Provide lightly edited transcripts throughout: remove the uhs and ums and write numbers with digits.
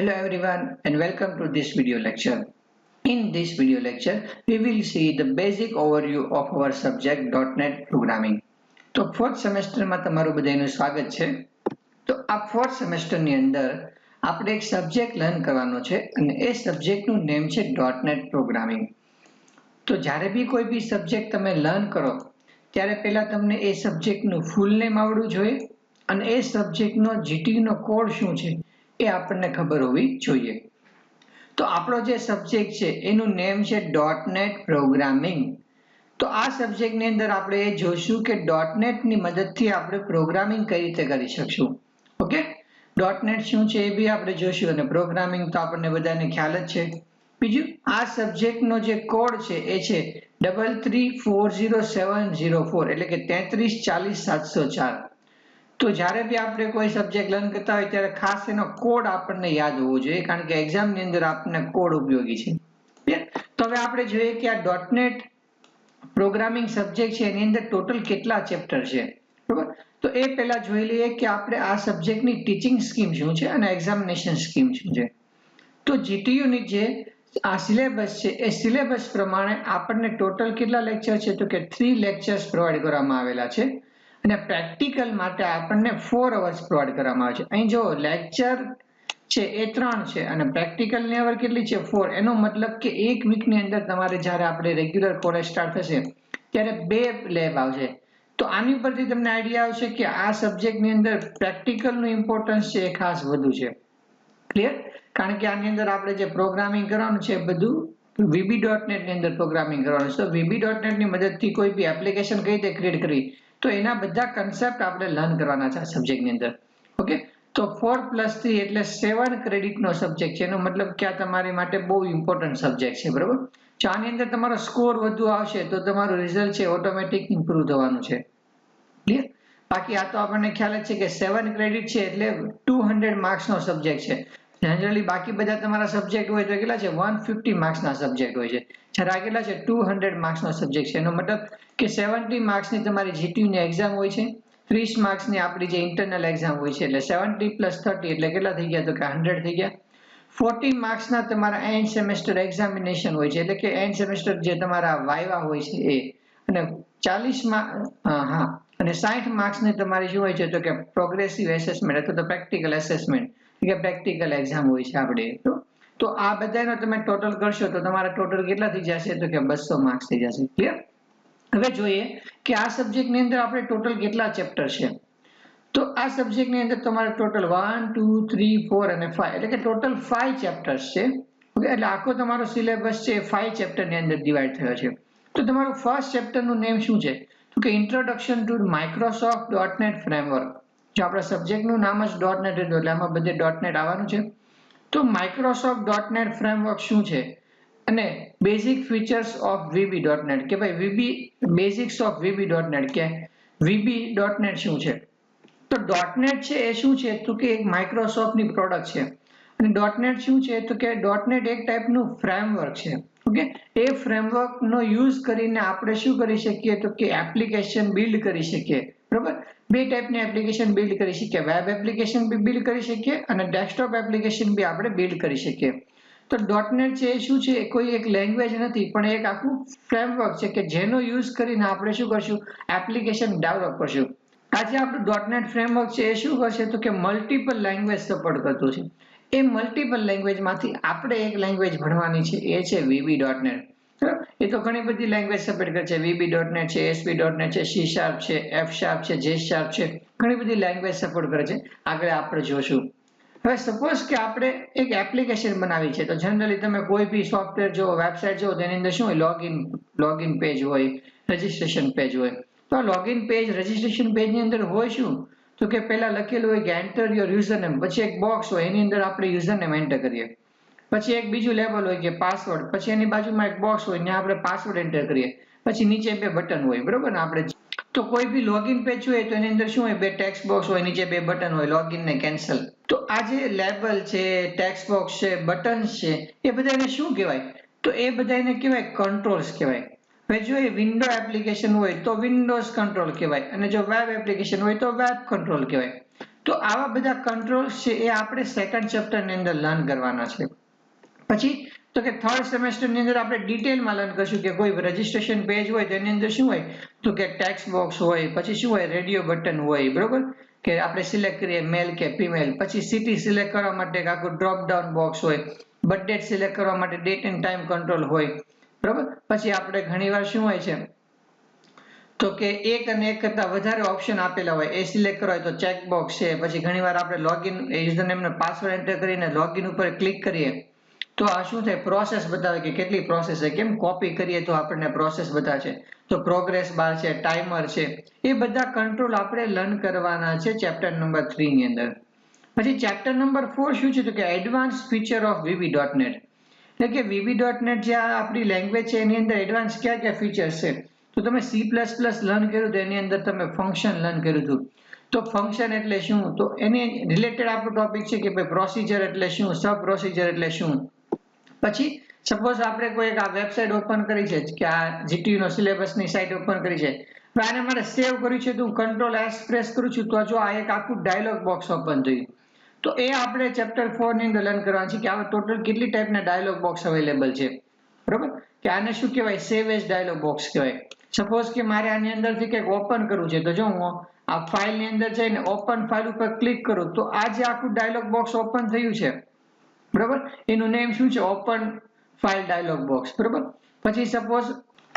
Hello everyone and welcome to this video lecture. In this video lecture, we will see the basic overview of our subject .NET Programming. તો fourth semester માં તમારું બધાનું સ્વાગત છે. તો આ fourth semester ની અંદર આપણે એક સબ્જેક્ટ લર્ન કરવાનો છે અને એ સબ્જેક્ટનું નેમ છે .NET Programming. તો જ્યારે બી કોઈ બી સબ્જેક્ટ તમે લર્ન કરો ત્યારે પહેલા તમને એ સબ્જેક્ટનું ફૂલ નેમ આવડવું જોઈએ અને એ સબ્જેક્ટનો GTU નો કોડ શું છે એ આપણને ખબર હોવી જોઈએ. તો આપણો જે સબ્જેક્ટ છે એનું નેમ છે .NET Programming. તો આ સબ્જેક્ટની અંદર આપણે એ જોઈશું કે .NET ની મદદથી આપણે પ્રોગ્રામિંગ કઈ રીતે કરી શકશું. ઓકે, .NET શું છે એ બી આપણે જોઈશું અને પ્રોગ્રામિંગ તો આપણને બધાને ખ્યાલ જ છે. બીજું, આ સબ્જેક્ટનો જે કોડ છે એ છે 3340704 એટલે કે 3340704. તો જ્યારે બી આપણે કોઈ સબ્જેક્ટ લર્ન કરતા હોય ત્યારે ખાસ એનો કોડ આપણને યાદ હોવો જોઈએ કારણ કે એક્ઝામની અંદર આપણને કોડ ઉપયોગી છે. તો હવે આપણે જોઈએ કે આ .NET પ્રોગ્રામિંગ સબ્જેક્ટ છે એની અંદર ટોટલ કેટલા ચેપ્ટર છે, બરોબર? તો એ પહેલા જોઈ લઈએ કે આપણે આ સબ્જેક્ટની ટીચિંગ સ્કીમ શું છે અને એક્ઝામિનેશન સ્કીમ શું છે. તો GTU ની જે આ સિલેબસ છે એ સિલેબસ પ્રમાણે આપણને ટોટલ કેટલા લેક્ચર છે તો કે 3 લેક્ચર્સ પ્રોવાઈડ કરવામાં આવેલા છે અને પ્રેક્ટિકલ માટે આપણને 4 અવર્સ પ્રોવાઈડ કરવામાં આવે છે. અહીં જો લેક્ચર છે એ 3 છે અને પ્રેક્ટિકલ ની અવર કેટલી છે 4. એનો મતલબ કે એક વીકની અંદર તમારે જ્યારે આપણે રેગ્યુલર કોલેજ સ્ટાર્ટ થશે ત્યારે 2 લેબ આવશે. તો આની ઉપરથી તમને આઈડિયા આવશે કે આ સબ્જેક્ટની અંદર પ્રેક્ટિકલનું ઇમ્પોર્ટન્સ છે એ ખાસ વધુ છે. ક્લિયર? કારણ કે આની અંદર આપણે જે પ્રોગ્રામિંગ કરવાનું છે બધું VB.NET ની અંદર પ્રોગ્રામિંગ કરવાનું છે. તો VB.NET ની મદદથી કોઈ બી એપ્લિકેશન કઈ રીતે ક્રિએટ કરવી તો એના બધા કન્સેપ્ટ આપણે લર્ન કરવાના છે આ સબ્જેક્ટની અંદર. ઓકે, તો 4+3 એટલે 7 ક્રેડિટનો સબ્જેક્ટ છે. એનો મતલબ કે આ તમારી માટે બહુ ઇમ્પોર્ટન્ટ સબ્જેક્ટ છે, બરોબર? જો આની અંદર તમારો સ્કોર વધુ આવશે તો તમારું રિઝલ્ટ છે ઓટોમેટિક ઇમ્પ્રુવ થવાનું છે. ક્લિયર? બાકી આ તો આપણને ખ્યાલ જ છે કે 7 ક્રેડિટ છે એટલે 200 માર્ક્સનો સબ્જેક્ટ છે. જનરલી બાકી બધા તમારા સબ્જેક્ટ હોય તો કેટલા છે 150 માર્ક્સના સબ્જેક્ટ હોય છે. જ્યારે આ કેટલા છે 200 માર્ક્સનો સબ્જેક્ટ છે. એનો મતલબ કે 70 માર્ક્સની તમારી GTU ની એક્ઝામ હોય છે, 30 માર્ક્સની આપણી જે ઇન્ટરનલ એક્ઝામ હોય છે એટલે 70 + 30 એટલે કેટલા થઈ ગયા તો કે 100 થઈ ગયા. 40 માર્ક્સના તમારા એન્ડ સેમેસ્ટર એક્ઝામિનેશન હોય છે એટલે કે એન્ડ સેમેસ્ટર જે તમારા વાઇવા હોય છે એ અને 60 માર્ક્સની તમારી શું હોય છે તો કે પ્રોગ્રેસિવ એસેસમેન્ટ અથવા તો પ્રેક્ટિકલ એસેસમેન્ટ કે પ્રેક્ટિકલ એક્ઝામ હોય છે આપણે. તો આ બધાનો તમે ટોટલ કરશો તો તમારા ટોટલ કેટલા થઈ જશે તો કે 200 માર્ક્સ થઈ જશે. ક્લિયર? હવે જોઈએ કે આ સબ્જેક્ટની અંદર આપણે ટોટલ કેટલા ચેપ્ટર છે. તો આ સબ્જેક્ટની અંદર તમારે ટોટલ 1 2 3 4 અને 5 એટલે કે ટોટલ 5 ચેપ્ટર્સ છે. ઓકે, એટલે આખો તમારો સિલેબસ છે 5 ચેપ્ટરની અંદર ડિવાઈડ થયો છે. તો તમારું ફર્સ્ટ ચેપ્ટરનું નેમ શું છે તો કે introduction to Microsoft .NET framework. જો આપણા સબ્જેક્ટનું નામ જ .NET હતું એટલે આમાં બધે .NET આવવાનું છે. તો માઇક્રોસોફ્ટ .NET ફ્રેમવર્ક શું છે અને બેઝિક ફીચર્સ ઓફ VB.NET કે ભાઈ VB બેઝિક્સ ઓફ VB.NET કે VB.NET શું છે. તો .NET છે એ શું છે તો કે એક માઇક્રોસોફ્ટની પ્રોડક્ટ છે અને .NET શું છે તો કે .NET એક ટાઈપનું ફ્રેમવર્ક છે. ઓકે, એ ફ્રેમવર્કનો યુઝ કરીને આપણે શું કરી શકીએ તો કે એપ્લિકેશન બિલ્ડ કરી શકીએ, બરોબર? 2 ટાઈપની એપ્લિકેશન બિલ્ડ કરી શકીએ, વેબ એપ્લિકેશન બી બિલ્ડ કરી શકીએ અને ડેસ્કટોપ એપ્લિકેશન બી આપણે બિલ્ડ કરી શકીએ. તો .NET છે એ શું છે એ કોઈ એક લેંગ્વેજ નથી પણ એક આખું ફ્રેમવર્ક છે કે જેનો યુઝ કરીને આપણે શું કરશું એપ્લિકેશન ડેવલપ કરશું. આજે આપણું .NET ફ્રેમવર્ક છે એ શું કરશે તો કે મલ્ટિપલ લેંગ્વેજ સપોર્ટ કરતું છે. એ મલ્ટિપલ લેંગ્વેજમાંથી આપણે એક લેંગ્વેજ ભણવાની છે એ છે VB.NET. એ તો ઘણી બધી લેંગ્વેજ સપોર્ટ કરે છે. VB.NET છે, ASP.NET છે, C# છે, F# છે, J# છે, ઘણી બધી લેંગ્વેજ સપોર્ટ કરે છે. આગળ આપણે જોશું. હવે સપોઝ કે આપણે એક એપ્લિકેશન બનાવી છે તો જનરલી તમે કોઈ બી સોફ્ટવેર જો વેબસાઇટ જો તેની અંદર શું હોય લોગિન પેજ હોય, રજિસ્ટ્રેશન પેજ હોય. તો આ લોગિન પેજ રજિસ્ટ્રેશન પેજની અંદર હોય શું તો કે પહેલા લખેલું હોય કે એન્ટર યોર યુઝરનેમ, પછી એક બોક્સ હોય એની અંદર આપણે યુઝરનેમ એન્ટર કરીએ, પછી એક બીજું લેબલ હોય કે પાસવર્ડ, પછી એની બાજુમાં એક બોક્સ હોય ત્યાં આપણે પાસવર્ડ એન્ટર કરીએ, પછી નીચે 2 બટન હોય, બરોબર ને? આપણે તો કોઈ બી લોગિન પેજ હોય તો એની અંદર શું હોય 2 ટેક્સ્ટ બોક્સ હોય, નીચે 2 બટન હોય લોગિન ને કેન્સલ. તો આ જે લેબલ છે, ટેક્સ્ટ બોક્સ છે, બટન્સ છે એ બધાને શું કહેવાય તો એ બધાને કહેવાય કંટ્રોલ્સ કહેવાય. હવે જો એ વિન્ડો એપ્લિકેશન હોય તો વિન્ડોઝ કંટ્રોલ કહેવાય અને જો વેબ એપ્લિકેશન હોય તો વેબ કંટ્રોલ કહેવાય. તો આવા બધા કંટ્રોલ્સ છે એ આપણે સેકન્ડ ચેપ્ટરની અંદર લર્ન કરવાના છે. પછી તો કે થર્ડ સેમેસ્ટરની અંદર આપણે ડિટેલમાં લર્ન કરશું કે કોઈ રજીસ્ટ્રેશન પેજ હોય તેની અંદર શું હોય તો કે ટેક્સ્ટ બોક્સ હોય, પછી શું હોય રેડિયો બટન હોય, બરોબર, કે આપણે સિલેક્ટ કરીએ મેલ કે ફિમેલ, પછી સિટી સિલેક્ટ કરવા માટે આખું ડ્રોપ ડાઉન બોક્સ હોય, બર્થ ડેટ સિલેક્ટ કરવા માટે ડેટ એન્ડ ટાઈમ કંટ્રોલ હોય, બરોબર. પછી આપણે ઘણીવાર શું હોય છે તો કે એક અને એક કરતા વધારે ઓપ્શન આપેલા હોય એ સિલેક્ટ કરવા હોય તો ચેક બોક્સ છે. પછી ઘણીવાર આપણે લોગિન યુઝરનેમ ને પાસવર્ડ એન્ટર કરીને લોગિન ઉપર ક્લિક કરીએ તો આ શું થાય પ્રોસેસ બતાવે કે કેટલી પ્રોસેસ છે, કેમ કોપી કરીએ તો આપણને પ્રોસેસ બતાવશે, તો પ્રોગ્રેસ બાર છે, ટાઈમર છે, એ બધા કંટ્રોલ આપણે લર્ન કરવાના છે ચેપ્ટર નંબર 3 ની અંદર. પછી ચેપ્ટર નંબર 4 શું છે તો કે એડવાન્સ ફીચર ઓફ VB.NET, એટલે કે VB.NET જે આપણી લેંગ્વેજ છે એની અંદર એડવાન્સ કયા કયા ફીચર્સ છે. તો તમે C++ લર્ન કર્યું તો એની અંદર તમે ફંક્શન લર્ન કર્યું હતું, તો ફંક્શન એટલે શું, તો એની રિલેટેડ આપણો ટોપિક છે કે ભાઈ પ્રોસિજર એટલે શું, સબ પ્રોસિજર એટલે શું. પછી સપોઝ આપણે કોઈ આ વેબસાઇટ ઓપન કરી છે કે આ GTU નો સિલેબસની સાઇટ ઓપન કરી છે, તો આને મારે સેવ કર્યું છે તો હું Ctrl+S પ્રેસ કરું છું તો જો આ એક આખું ડાયલોગ બોક્સ ઓપન થયું. તો એ આપણે ચેપ્ટર 4 ની અંદર લર્ન કરવાનું છે કે આવા ટોટલ કેટલી ટાઈપના ડાયલોગ બોક્સ અવેલેબલ છે, બરોબર, કે આને શું કહેવાય સેવ એઝ ડાયલોગ બોક્સ કહેવાય. સપોઝ કે મારે આની અંદરથી કંઈક ઓપન કરવું છે તો જો હું આ ફાઇલની અંદર જઈને ઓપન ફાઇલ ઉપર ક્લિક કરું તો આ જે આખું ડાયલોગ બોક્સ ઓપન થયું છે, બરોબર, એનું નેમ શું છે ઓપન ફાઇલ ડાયલોગ બોક્સ, બરોબર. પછી સપોઝ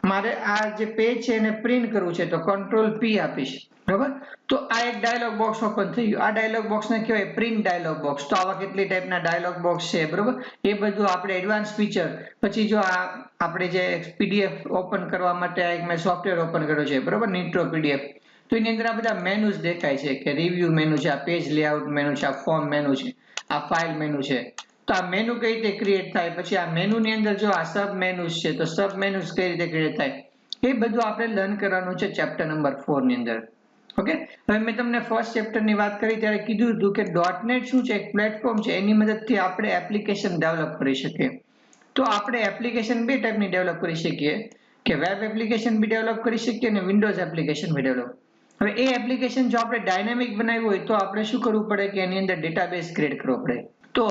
મારે આ જે પેજ છે એને પ્રિન્ટ કરવું છે તો Ctrl+P આપીશ, બરોબર. તો આ એક ડાયલોગ બોક્સ ઓપન થઈ ગયું, આ ડાયલોગ બોક્સને કહેવાય પ્રિન્ટ ડાયલોગ બોક્સ. તો આવા કેટલી ટાઈપના ડાયલોગ બોક્સ છે, બરોબર, એ બધું આપણે એડવાન્સ ફીચર. પછી જો આ આપણે જે PDF ઓપન કરવા માટે આ એક મેં સોફ્ટવેર ઓપન કર્યો છે, બરોબર, નિટ્રો PDF, તો એની અંદર આ બધા મેનુઝ દેખાય છે કે રિવ્યુ મેનુ છે, આ પેજ લેઆઉટ મેનુ છે, આ ફોર્મ મેનુ છે, આ ફાઇલ મેનુ છે. તો આ મેનુ કઈ રીતે ક્રિએટ થાય, પછી આ મેનુ ની અંદર જો આ સબ મેનુઝ છે તો સબ મેનુઝ કઈ રીતે ક્રિએટ થાય, એ બધું આપણે લર્ન કરવાનું છે ચેપ્ટર નંબર 4 ની અંદર. ઓકે, હવે મેં તમને ફર્સ્ટ ચેપ્ટર ની વાત કરી ત્યારે કીધું હતું કે .NET શું છે એક પ્લેટફોર્મ છે, એની મદદથી આપણે એપ્લિકેશન ડેવલપ કરી શકીએ. તો આપણે એપ્લિકેશન બે ટાઈપની ડેવલપ કરી શકીએ કે વેબ એપ્લિકેશન બી ડેવલપ કરી શકીએ અને વિન્ડોઝ એપ્લિકેશન બી ડેવલપ. હવે એ એપ્લિકેશન જો આપણે ડાયનામિક બનાવ્યું હોય તો આપણે શું કરવું પડે કે એની અંદર ડેટાબેઝ ક્રિએટ કરવો પડે. તો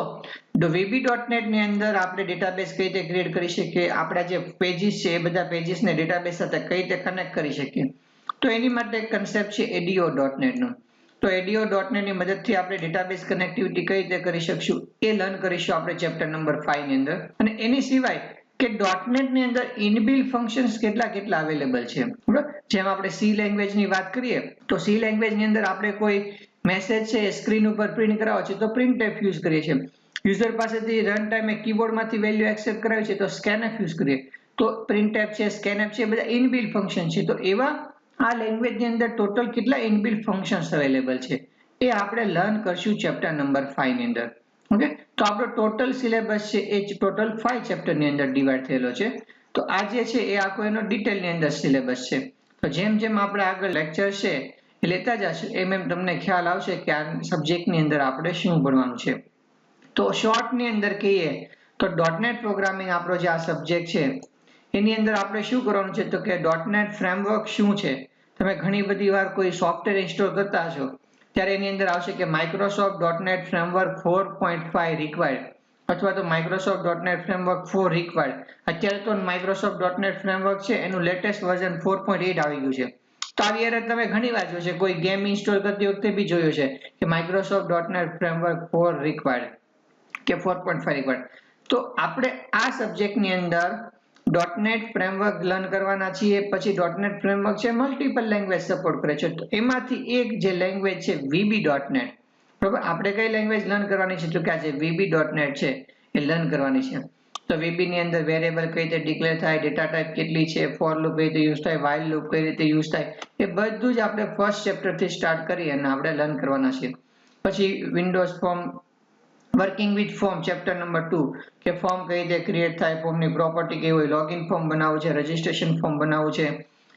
VB.NET ની અંદર આપણે ડેટાબેઝ કઈ રીતે ક્રિએટ કરી શકીએ, આપણા જે પેજીસ છે એ બધા પેજીસને ડેટાબેઝ સાથે કઈ રીતે કનેક્ટ કરી શકીએ, તો એની માટે એક કન્સેપ્ટ છે ADO.NET નો. તો ADO.NET ની મદદથી આપણે ડેટાબેઝ કનેક્ટિવિટી કઈ રીતે કરી શકશું એ લર્ન કરીશું આપણે ચેપ્ટર નંબર 5 ની અંદર. અને એની સિવાય કે .NET ની અંદર ઇનબિલ્ટ ફંક્શન્સ કેટલા અવેલેબલ છે, બરાબર. જેમ આપણે C લેંગ્વેજ ની વાત કરીએ તો C લેંગ્વેજ ની અંદર આપણે કોઈ મેસેજ છે સ્ક્રીન ઉપર પ્રિન્ટ કરાવો છે તો printf યુઝ કરીએ છીએ. યુઝર પાસેથી રન ટાઈમે કીબોર્ડમાંથી વેલ્યુ એક્સેપ્ટ કરાવી છે તો scanf યુઝ કરીએ. તો printf છે, scanf છે, બધા ઇનબિલ્ટ ફંક્શન છે. તો એવા આ લેંગ્વેજ ની અંદર ટોટલ કેટલા ઇનબિલ્ટ ફંક્શન્સ અવેલેબલ છે એ આપણે લર્ન કરશું ચેપ્ટર નંબર 5 ની અંદર. ઓકે, તો આપણો ટોટલ સિલેબસ છે એ ટોટલ 5 ચેપ્ટર ની અંદર ડિવાઈડ થયેલો છે. તો આ જે છે એ આખો એનો ડિટેલ ની અંદર સિલેબસ છે. તો જેમ જેમ આપણે આગળ લેક્ચર છે એ લેતા જશું એમ એમ તમને ખ્યાલ આવશે કે આ સબ્જેક્ટ ની અંદર આપણે શું ભણવાનું છે. તો શોર્ટ ની અંદર કહીએ તો .NET પ્રોગ્રામિંગ આપણો જે આ સબ્જેક્ટ છે એની અંદર આપણે શું કરવાનું છે તો કે .NET ફ્રેમવર્ક શું છે. તમે ઘણી બધી વાર કોઈ સોફ્ટવેર ઇન્સ્ટોલ કરતા હશો ત્યારે એની અંદર આવશે કે Microsoft.NET ફ્રેમવર્ક 4.5 રિક્વાયર્ડ અથવા તો Microsoft.NET ફ્રેમવર્ક 4 રિક્વાયર્ડ. અત્યારે તો Microsoft.NET ફ્રેમવર્ક છે એનું લેટેસ્ટ વર્ઝન 4.8 આવી ગયું છે. તો આવી એરર તમે ઘણી વાર જોશે, કોઈ ગેમ ઇન્સ્ટોલ કરતી વખતે બી જોયું છે કે Microsoft.NET ફ્રેમવર્ક 4 રિક્વાયર્ડ કે 4.5 રિક્વાયર્ડ. તો આપણે આ સબ્જેક્ટ ની અંદર .NET ફ્રેમવર્ક લર્ન કરવાના છીએ. પછી .NET ફ્રેમવર્ક છે મલ્ટિપલ લેંગ્વેજ સપોર્ટ કરે છે, તો એમાંથી એક જે લેંગ્વેજ છે VB.NET, બરોબર. આપણે કઈ લેંગ્વેજ લર્ન કરવાની છે તો કે આ જે VB.NET છે એ લર્ન કરવાની છે. તો VB ની અંદર વેરિયેબલ કઈ રીતે ડિક્લેર થાય, ડેટા ટાઈપ કેટલી છે, ફોર લૂપ કઈ રીતે યુઝ થાય, while લૂપ કઈ રીતે યુઝ થાય, એ બધું જ આપણે ફર્સ્ટ ચેપ્ટર થી સ્ટાર્ટ કરી અને આપણે લર્ન કરવાના છે. પછી Windows form, working with form chapter number 2 કે ફોર્મ કઈ રીતે ક્રિએટ થાય, ફોર્મની પ્રોપર્ટી કેવી હોય, લોગિન ફોર્મ બનાવવું છે, રજિસ્ટ્રેશન ફોર્મ બનાવવું છે,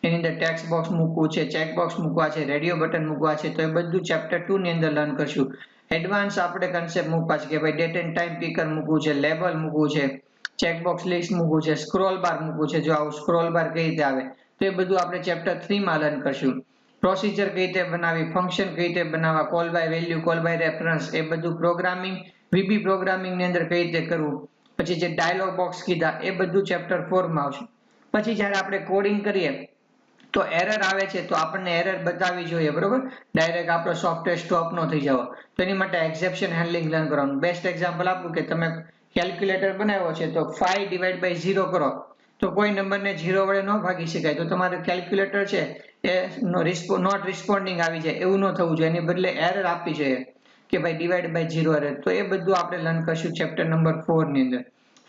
એની અંદર ટેક્સ્ટ બોક્સ મૂકવું છે, ચેક બોક્સ મૂકવા છે, રેડિયો બટન મૂકવા છે, તો એ બધું ચેપ્ટર 2 ની અંદર લર્ન કરશું. એડવાન્સ આપણે કન્સેપ્ટ મૂકવા છે કે ભાઈ ડેટ એન્ડ ટાઈમ પિકર મૂકવું છે, લેબલ મૂકવું છે, ચેકબોક્સ લિસ્ટ મૂકવું છે, સ્ક્રોલ બાર મૂકવું છે, જો આવું સ્ક્રોલ બાર કઈ રીતે આવે તો એ બધું આપણે ચેપ્ટર 3 માં લર્ન કરશું. પ્રોસિજર કઈ રીતે બનાવી, ફંક્શન કઈ રીતે બનાવવા, call by value, call by reference, એ બધું પ્રોગ્રામિંગ, વીબી પ્રોગ્રામિંગ ની અંદર કઈ રીતે કરવું, પછી જે ડાયલોગ બોક્સ કીધા એ બધું ચેપ્ટર 4 માં આવશે. પછી જ્યારે આપણે કોડિંગ કરીએ તો એરર આવે છે તો આપણને એરર બતાવવી જોઈએ, બરોબર, ડાયરેક્ટ આપણો સોફ્ટવેર સ્ટોપ ન થઈ જવો, તો એની માટે એક્સેપ્શન હેન્ડલિંગ લર્ન કરવાનું. બેસ્ટ એક્ઝામ્પલ આપું કે તમે કેલ્ક્યુલેટર બનાવ્યો છે તો 5 ડિવાઈડ બાય 0 કરો તો કોઈ નંબરને 0 વડે ન ભાગી શકાય, તો તમારું કેલ્ક્યુલેટર છે એ નોટ રિસ્પોન્ડિંગ આવી જાય, એવું ન થવું જોઈએ, એની બદલે એરર આપવી જોઈએ કે ભાઈ ડિવાઈડ બાય 0 એરર. તો એ બધું આપણે લર્ન કરશું ચેપ્ટર નંબર 4 ની અંદર.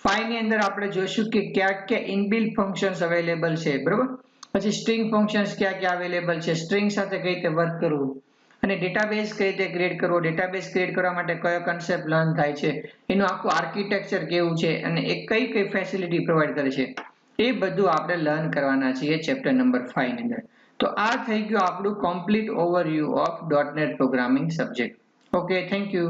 5 ની અંદર આપણે જોઈશું કે ક્યાં ઇનબિલ્ટ ફંક્શન્સ અવેલેબલ છે, બરોબર, પછી સ્ટ્રિંગ ફંક્શન્સ ક્યાં અવેલેબલ છે, સ્ટ્રિંગ સાથે કઈ રીતે વર્ક કરવું, અને ડેટાબેઝ કઈ રીતે ક્રિએટ કરવો, ડેટાબેઝ ક્રિએટ કરવા માટે કયો કન્સેપ્ટ લર્ન થાય છે, એનું આખું આર્કિટેક્ચર કેવું છે, અને એ કઈ ફેસિલિટી પ્રોવાઈડ કરે છે, એ બધું આપણે લર્ન કરવાના છીએ ચેપ્ટર નંબર 5 ની અંદર. તો આ થઈ ગયું આપણું complete overview of .NET programming subject. Okay, thank you.